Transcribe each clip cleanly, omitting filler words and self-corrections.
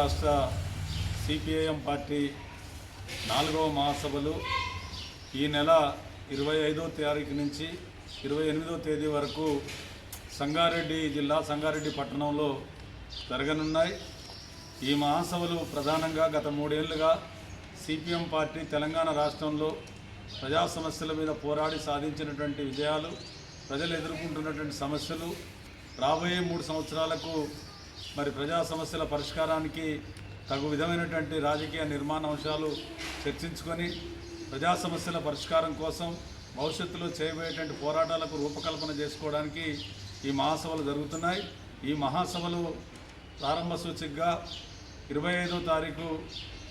రాష్ట్ర CPIM party 4వ మహాసభలు ఈ నెల 25వ తారీఖు నుంచి 28వ తేదీ వరకు సంగారెడ్డి జిల్లా సంగారెడ్డి పట్టణంలో జరగనున్నాయి. ఈ మహాసభలు ప్రధానంగా గత 3 ఏళ్లుగా సిపిఎం పార్టీ తెలంగాణ రాష్ట్రంలో ప్రజా సమస్యల మీద పోరాడి సాధించినటువంటి విజయాలు, ప్రజలు ఎదుర్కొంటున్నటువంటి సమస్యలు, రాబోయే 3 సంవత్సరాలకు మరి ప్రజా సమస్యల పరిష్కారానికి తగు విధమైనటువంటి రాజకీయ నిర్మాణ అంశాలు చర్చించుకొని ప్రజా సమస్యల పరిష్కారం కోసం భవిష్యత్తులో చేయబోయేటువంటి పోరాటాలకు రూపకల్పన చేసుకోవడానికి ఈ మహాసభలు జరుగుతున్నాయి. ఈ మహాసభలు ప్రారంభ సూచికగా 25వ తారీఖు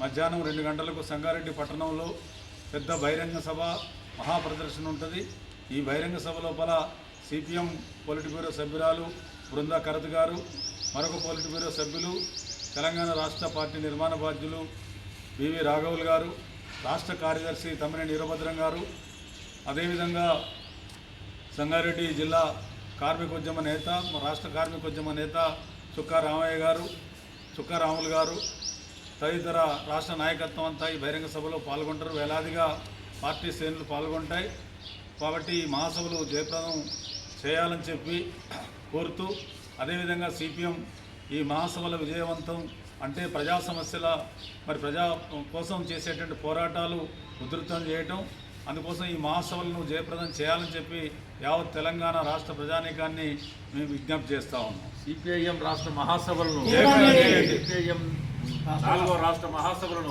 మధ్యాహ్నం 2 గంటలకు సంగారెడ్డి పట్టణంలో పెద్ద బహిరంగ సభ మహాప్రదర్శన ఉంటుంది. ఈ బహిరంగ సభ లోపల సిపిఎం పొలిట్ బ్యూరో సభ్యురాలు బృందా కరత్ గారు, మరొక పొలిట్ బ్యూరో సభ్యులు తెలంగాణ రాష్ట్ర పార్టీ నిర్మాణ బాధ్యులు వివి రాఘవులు గారు, రాష్ట్ర కార్యదర్శి తమ్మినేని వీరభద్రం గారు, అదేవిధంగా సంగారెడ్డి జిల్లా కార్మికోద్యమ నేత, రాష్ట్ర కార్మికోద్యమ నేత చుక్కా రామయ్య గారు, చుక్కా రాములు గారు తదితర రాష్ట్ర నాయకత్వం అంతా ఈ బహిరంగ సభలో పాల్గొంటారు. వేలాదిగా పార్టీ శ్రేణులు పాల్గొంటాయి. కాబట్టి ఈ మహాసభలు జయప్రదం చేయాలని చెప్పి కోరుతూ, అదేవిధంగా సిపిఎం ఈ మహాసభల విజయవంతం అంటే ప్రజా సమస్యల ప్రజా కోసం చేసేటువంటి పోరాటాలు ఉధృతం చేయటం, అందుకోసం ఈ మహాసభలను జయప్రదం చేయాలని చెప్పి యావత్ తెలంగాణ రాష్ట్ర ప్రజానీకాన్ని మేము విజ్ఞప్తి చేస్తూ ఉన్నాం. సిపిఐఎం రాష్ట్ర మహాసభలను సిపిఐఎం 4వ రాష్ట్ర మహాసభలను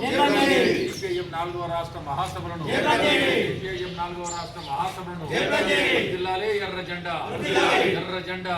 సిపిఐఎం 4వ రాష్ట్ర మహాసభలను సిపిఐఎం 4వ రాష్ట్ర మహాసభలను జిల్లాలే ఎర్ర జెండా.